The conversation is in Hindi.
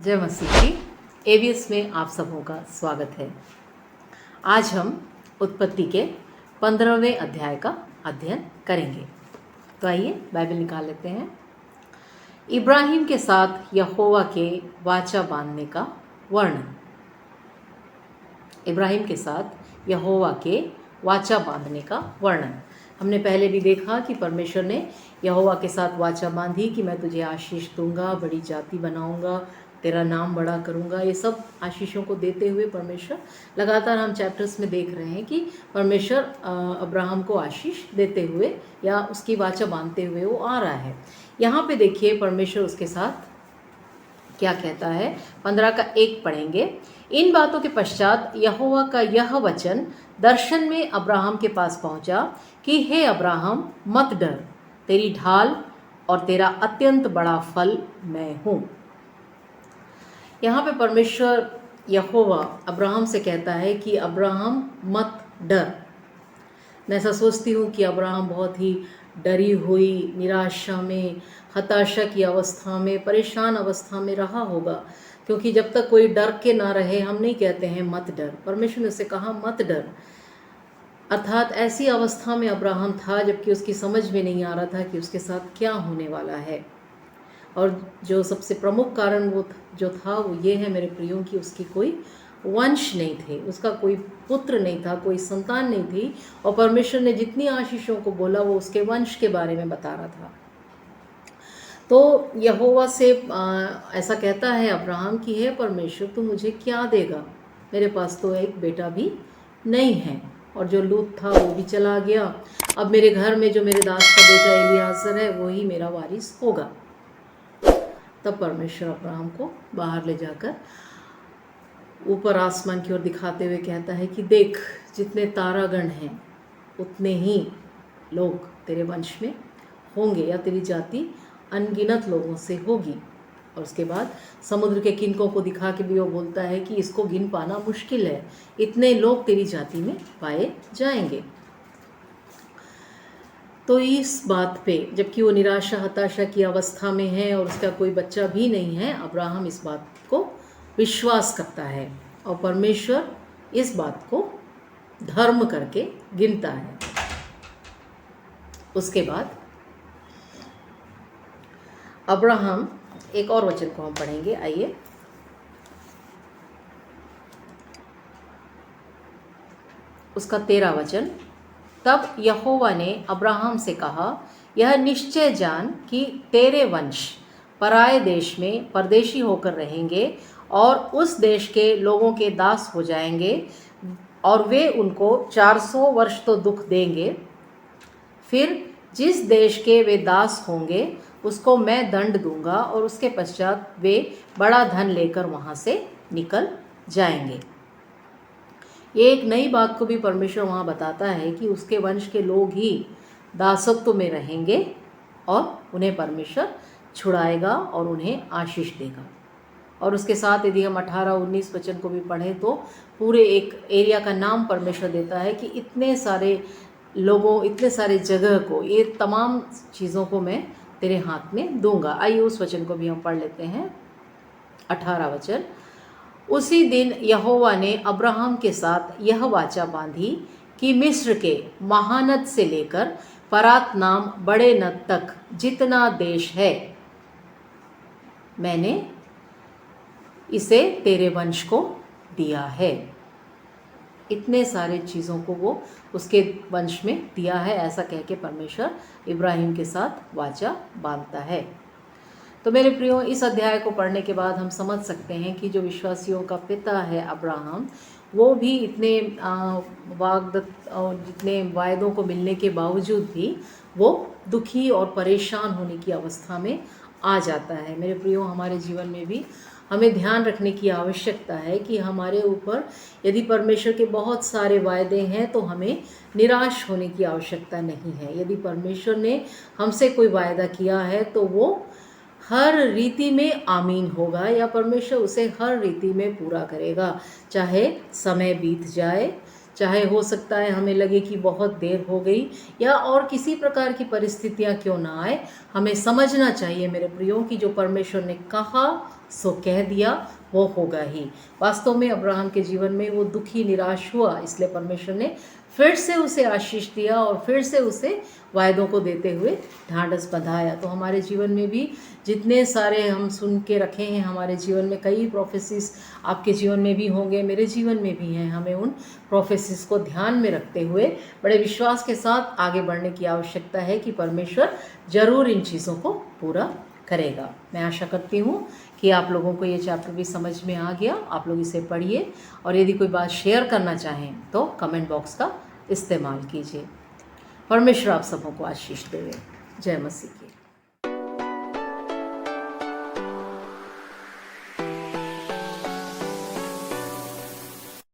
जय मसीह की। एवीएस में आप सबों का स्वागत है। आज हम उत्पत्ति के 15वें अध्याय का अध्ययन करेंगे। तो आइए बाइबल निकाल लेते हैं। इब्राहिम के साथ यहोवा के वाचा बांधने का वर्णन। इब्राहिम के साथ यहोवा के वाचा बांधने का वर्णन। हमने पहले भी देखा कि परमेश्वर ने यहोवा के साथ वाचा बांधी कि मैं तुझे आशीष दूंगा, बड़ी जाति बनाऊंगा, तेरा नाम बड़ा करूंगा। ये सब आशीषों को देते हुए परमेश्वर लगातार हम चैप्टर्स में देख रहे हैं कि परमेश्वर अब्राहम को आशीष देते हुए या उसकी वाचा बांधते हुए वो आ रहा है। यहाँ पे देखिए परमेश्वर उसके साथ क्या कहता है। 15 का 1 पढ़ेंगे। इन बातों के पश्चात यहोवा का यह वचन दर्शन में अब्राहम के पास पहुंचा कि हे अब्राहम, मत डर, तेरी ढाल और तेरा अत्यंत बड़ा फल मैं हूँ। यहाँ पे परमेश्वर यहोवा अब्राहम से कहता है कि अब्राहम मत डर। मैं ऐसा सोचती हूँ कि अब्राहम बहुत ही डरी हुई, निराशा में, हताशा की अवस्था में, परेशान अवस्था में रहा होगा, क्योंकि जब तक कोई डर के ना रहे हम नहीं कहते हैं मत डर। परमेश्वर ने उसे कहा मत डर, अर्थात ऐसी अवस्था में अब्राहम था जबकि उसकी समझ में नहीं आ रहा था कि उसके साथ क्या होने वाला है। और जो सबसे प्रमुख कारण वो ये है मेरे प्रियों की उसकी कोई वंश नहीं थे, उसका कोई पुत्र नहीं था, कोई संतान नहीं थी। और परमेश्वर ने जितनी आशीषों को बोला वो उसके वंश के बारे में बता रहा था। तो यहोवा से ऐसा कहता है अब्राहम कि हे परमेश्वर, तू मुझे क्या देगा? मेरे पास तो एक बेटा भी नहीं है, और जो लूत था वो भी चला गया। अब मेरे घर में जो मेरे दास का बेटा एलियाजर है वही मेरा वारिस होगा। तब परमेश्वर अब्राहम को बाहर ले जाकर ऊपर आसमान की ओर दिखाते हुए कहता है कि देख, जितने तारागण हैं उतने ही लोग तेरे वंश में होंगे, या तेरी जाति अनगिनत लोगों से होगी। और उसके बाद समुद्र के किनकों को दिखा के भी वो बोलता है कि इसको गिन पाना मुश्किल है, इतने लोग तेरी जाति में पाए जाएंगे। तो इस बात पे, जबकि वो निराशा हताशा की अवस्था में है और उसका कोई बच्चा भी नहीं है, अब्राहम इस बात को विश्वास करता है और परमेश्वर इस बात को धर्म करके गिनता है। उसके बाद अब्राहम, एक और वचन को हम पढ़ेंगे, आइए। उसका 13 वचन। तब यहोवा ने अब्राहम से कहा, यह निश्चय जान कि तेरे वंश पराए देश में परदेशी होकर रहेंगे और उस देश के लोगों के दास हो जाएंगे, और वे उनको 400 वर्ष तो दुख देंगे। फिर जिस देश के वे दास होंगे उसको मैं दंड दूंगा और उसके पश्चात वे बड़ा धन लेकर वहाँ से निकल जाएंगे। ये एक नई बात को भी परमेश्वर वहाँ बताता है कि उसके वंश के लोग ही दासत्व में रहेंगे और उन्हें परमेश्वर छुड़ाएगा और उन्हें आशीष देगा। और उसके साथ यदि हम 18-19 वचन को भी पढ़ें तो पूरे एक एरिया का नाम परमेश्वर देता है कि इतने सारे लोगों, इतने सारे जगह को, ये तमाम चीज़ों को मैं तेरे हाथ में दूंगा। आइए उस वचन को भी हम पढ़ लेते हैं। 18 वचन। उसी दिन यहोवा ने अब्राहम के साथ यह वाचा बांधी कि मिस्र के महानद से लेकर फरात नाम बड़े नद तक जितना देश है, मैंने इसे तेरे वंश को दिया है। इतने सारे चीज़ों को वो उसके वंश में दिया है, ऐसा कह के परमेश्वर इब्राहिम के साथ वाचा बांधता है। तो मेरे प्रियो, इस अध्याय को पढ़ने के बाद हम समझ सकते हैं कि जो विश्वासियों का पिता है अब्राहम, वो भी इतने वाग्दत्त और जितने वायदों को मिलने के बावजूद भी वो दुखी और परेशान होने की अवस्था में आ जाता है। मेरे प्रियो, हमारे जीवन में भी हमें ध्यान रखने की आवश्यकता है कि हमारे ऊपर यदि परमेश्वर के बहुत सारे वायदे हैं तो हमें निराश होने की आवश्यकता नहीं है। यदि परमेश्वर ने हमसे कोई वायदा किया है तो वो हर रीति में आमीन होगा, या परमेश्वर उसे हर रीति में पूरा करेगा। चाहे समय बीत जाए, चाहे हो सकता है हमें लगे कि बहुत देर हो गई, या और किसी प्रकार की परिस्थितियां क्यों ना आए, हमें समझना चाहिए मेरे प्रियो कि जो परमेश्वर ने कहा सो कह दिया वो होगा ही। वास्तव में अब्राहम के जीवन में वो दुखी निराश हुआ, इसलिए परमेश्वर ने फिर से उसे आशीष दिया और फिर से उसे वायदों को देते हुए ढांढस बंधाया। तो हमारे जीवन में भी जितने सारे हम सुन के रखे हैं, हमारे जीवन में कई प्रोफेसिस आपके जीवन में भी होंगे, मेरे जीवन में भी हैं। हमें उन प्रोफेसिस को ध्यान में रखते हुए बड़े विश्वास के साथ आगे बढ़ने की आवश्यकता है कि परमेश्वर ज़रूर इन चीज़ों को पूरा करेगा। मैं आशा करती हूँ कि आप लोगों को ये चैप्टर भी समझ में आ गया। आप लोग इसे पढ़िए और यदि कोई बात शेयर करना चाहें तो कमेंट बॉक्स का इस्तेमाल कीजिए। परमेश्वर आप सबों को आशीष देवे। जय मसीह की।